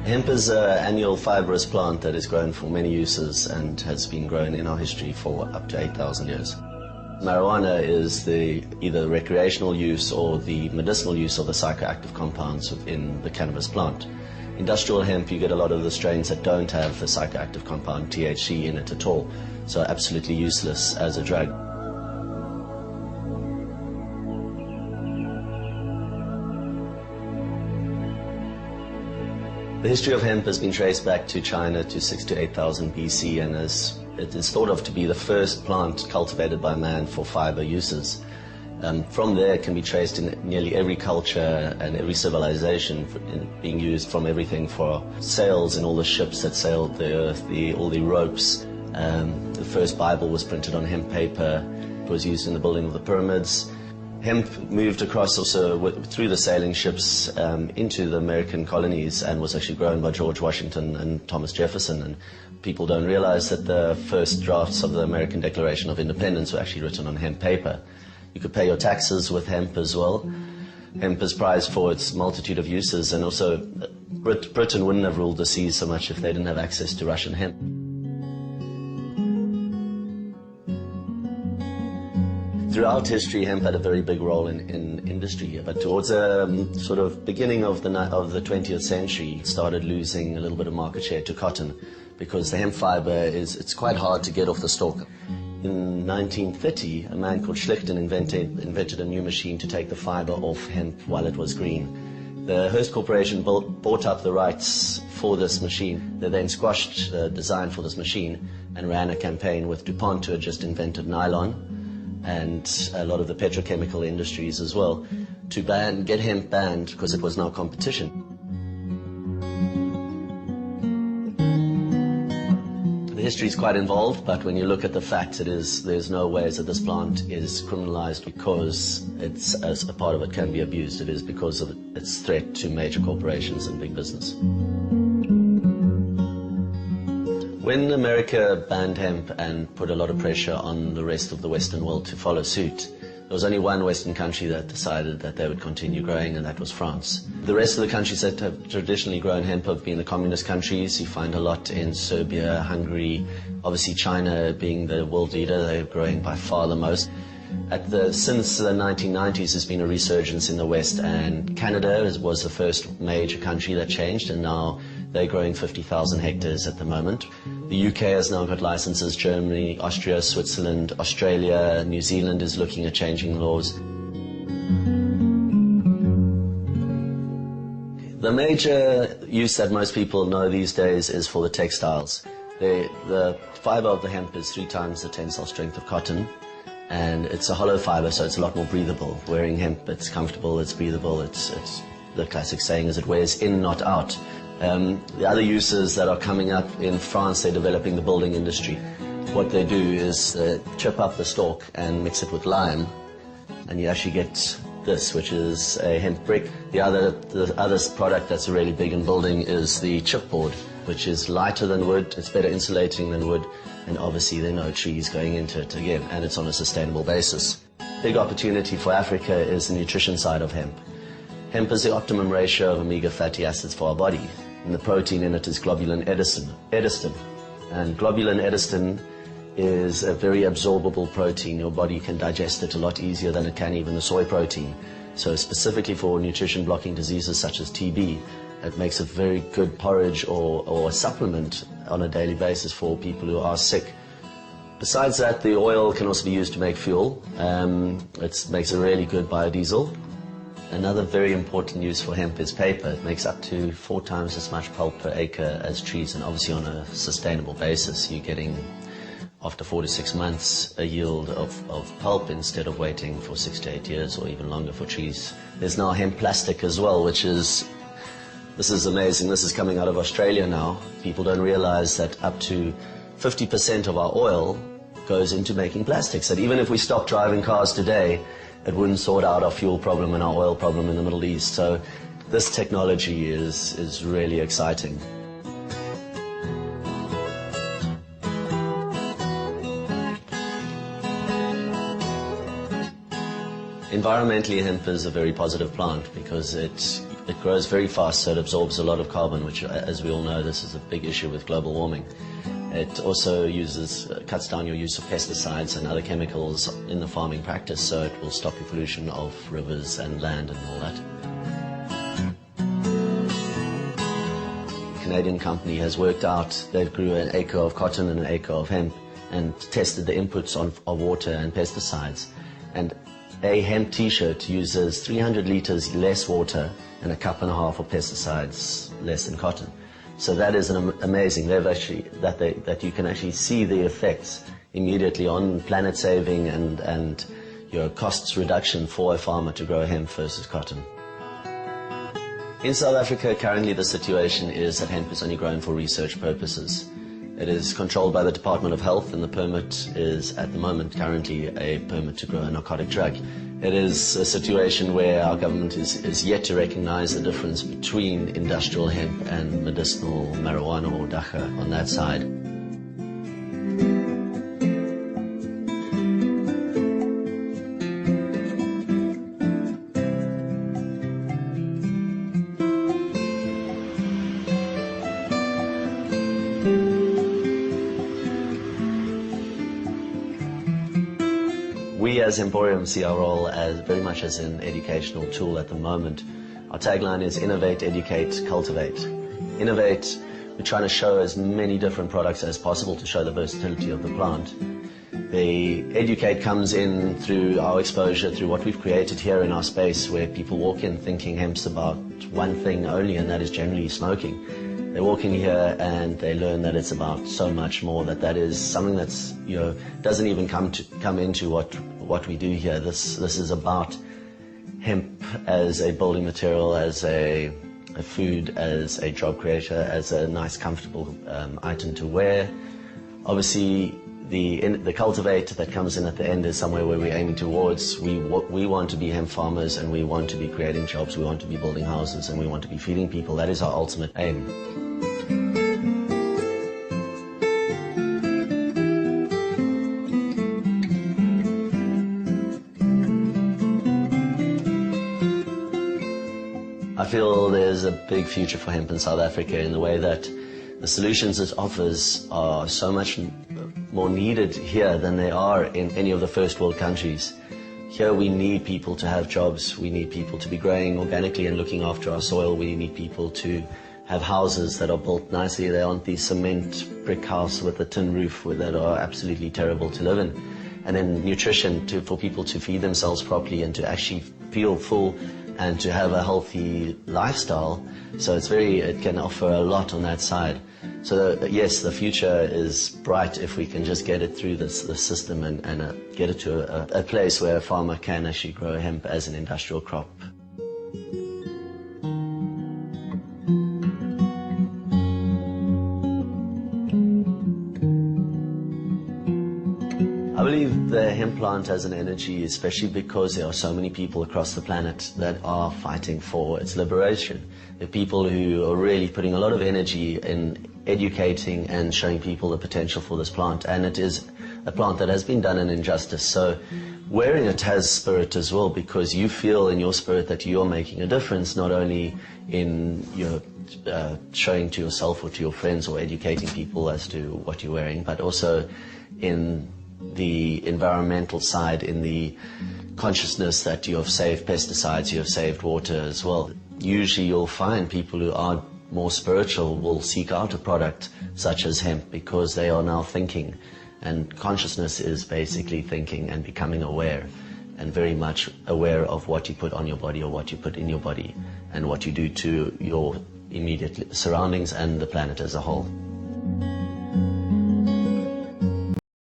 Hemp is an annual fibrous plant that is grown for many uses and has been grown in our history for up to 8,000 years. Marijuana is either the recreational use or the medicinal use of the psychoactive compounds within the cannabis plant. Industrial hemp, you get a lot of the strains that don't have the psychoactive compound THC in it at all, so absolutely useless as a drug. The history of hemp has been traced back to China to 6,000 to 8,000 BC, and it is thought of to be the first plant cultivated by man for fiber uses. From there it can be traced in nearly every culture and every civilization, being used from everything for sails in all the ships that sailed the earth, all the ropes. The first Bible was printed on hemp paper. It was used in the building of the pyramids. Hemp moved across also through the sailing ships into the American colonies and was actually grown by George Washington and Thomas Jefferson. And people don't realize that the first drafts of the American Declaration of Independence were actually written on hemp paper. You could pay your taxes with hemp as well. Hemp is prized for its multitude of uses, and also Britain wouldn't have ruled the seas so much if they didn't have access to Russian hemp. Throughout history, hemp had a very big role in industry, but towards the sort of beginning of the 20th century, it started losing a little bit of market share to cotton, because the hemp fiber it's quite hard to get off the stalk. In 1930, a man called Schlichten invented a new machine to take the fiber off hemp while it was green. The Hearst Corporation bought up the rights for this machine. They then squashed the design for this machine and ran a campaign with DuPont, who had just invented nylon, and a lot of the petrochemical industries as well, to get hemp banned because it was now competition. The history is quite involved, but when you look at the facts, there's no ways that this plant is criminalized because as a part of it can be abused. It is because of its threat to major corporations and big business. When America banned hemp and put a lot of pressure on the rest of the Western world to follow suit, there was only one Western country that decided that they would continue growing, and that was France. The rest of the countries that have traditionally grown hemp have been the communist countries. You find a lot in Serbia, Hungary, obviously China being the world leader. They're growing by far the most. Since the 1990s, there's been a resurgence in the West, and Canada was the first major country that changed, and now they're growing 50,000 hectares at the moment. The UK has now got licenses. Germany, Austria, Switzerland, Australia, New Zealand is looking at changing laws. The major use that most people know these days is for the textiles. The fiber of the hemp is 3 times the tensile strength of cotton, and it's a hollow fiber, so it's a lot more breathable. Wearing hemp, it's comfortable, it's breathable. It's the classic saying is it wears in, not out. The other uses that are coming up in France, they're developing the building industry. What they do is chip up the stalk and mix it with lime, and you actually get this, which is a hemp brick. The other product that's really big in building is the chipboard, which is lighter than wood, it's better insulating than wood, and obviously there are no trees going into it again, and it's on a sustainable basis. Big opportunity for Africa is the nutrition side of hemp. Hemp is the optimum ratio of omega fatty acids for our body, and the protein in it is globulin edestin. And globulin edestin is a very absorbable protein. Your body can digest it a lot easier than it can even the soy protein. So specifically for nutrition blocking diseases such as TB, it makes a very good porridge or a supplement on a daily basis for people who are sick. Besides that, the oil can also be used to make fuel. It makes a really good biodiesel. Another very important use for hemp is paper. It makes up to 4 times as much pulp per acre as trees, and obviously on a sustainable basis, you're getting, after 4 to 6 months, a yield of pulp instead of waiting for 6 to 8 years or even longer for trees. There's now hemp plastic as well, this is amazing. This is coming out of Australia now. People don't realize that up to 50% of our oil goes into making plastics. That even if we stop driving cars today, it wouldn't sort out our fuel problem and our oil problem in the Middle East. So this technology is really exciting. Environmentally, hemp is a very positive plant because it grows very fast, so it absorbs a lot of carbon, which, as we all know, this is a big issue with global warming. It also cuts down your use of pesticides and other chemicals in the farming practice, so it will stop the pollution of rivers and land and all that. The Canadian company has worked out, they grew an acre of cotton and an acre of hemp and tested the inputs of water and pesticides. And a hemp t-shirt uses 300 liters less water and a cup and a half of pesticides less than cotton. So that is amazing. That you can actually see the effects immediately on planet saving and your costs reduction for a farmer to grow hemp versus cotton. In South Africa, currently the situation is that hemp is only grown for research purposes. It is controlled by the Department of Health, and the permit is, at the moment, currently a permit to grow a narcotic drug. It is a situation where our government is yet to recognize the difference between industrial hemp and medicinal marijuana or dacha on that side. We as Emporium see our role as very much as an educational tool at the moment. Our tagline is innovate, educate, cultivate. Innovate, we're trying to show as many different products as possible to show the versatility of the plant. The educate comes in through our exposure, through what we've created here in our space, where people walk in thinking hemp's about one thing only, and that is generally smoking. They walk in here and they learn that it's about so much more, that is something that's, doesn't even come into what we do here. This is about hemp as a building material, as a food, as a job creator, as a nice, comfortable item to wear. Obviously, the cultivate that comes in at the end is somewhere where we're aiming towards. We want to be hemp farmers, and we want to be creating jobs, we want to be building houses, and we want to be feeding people. That is our ultimate aim. I feel there's a big future for hemp in South Africa in the way that the solutions it offers are so much more needed here than they are in any of the first world countries. Here we need people to have jobs, we need people to be growing organically and looking after our soil, we need people to have houses that are built nicely. They aren't these cement brick house with a tin roof that are absolutely terrible to live in. And then nutrition for people to feed themselves properly and to actually feel full and to have a healthy lifestyle. So it can offer a lot on that side. So yes, the future is bright if we can just get it through the system and get it to a place where a farmer can actually grow hemp as an industrial crop. I believe the hemp plant has an energy, especially because there are so many people across the planet that are fighting for its liberation. There are people who are really putting a lot of energy in educating and showing people the potential for this plant, and it is a plant that has been done an injustice. So wearing it has spirit as well, because you feel in your spirit that you're making a difference, not only in your showing to yourself or to your friends or educating people as to what you're wearing, but also in the environmental side, in the consciousness that you have saved pesticides, you have saved water as well. Usually you'll find people who are more spiritual will seek out a product such as hemp because they are now thinking, and consciousness is basically thinking and becoming aware, and very much aware of what you put on your body or what you put in your body and what you do to your immediate surroundings and the planet as a whole.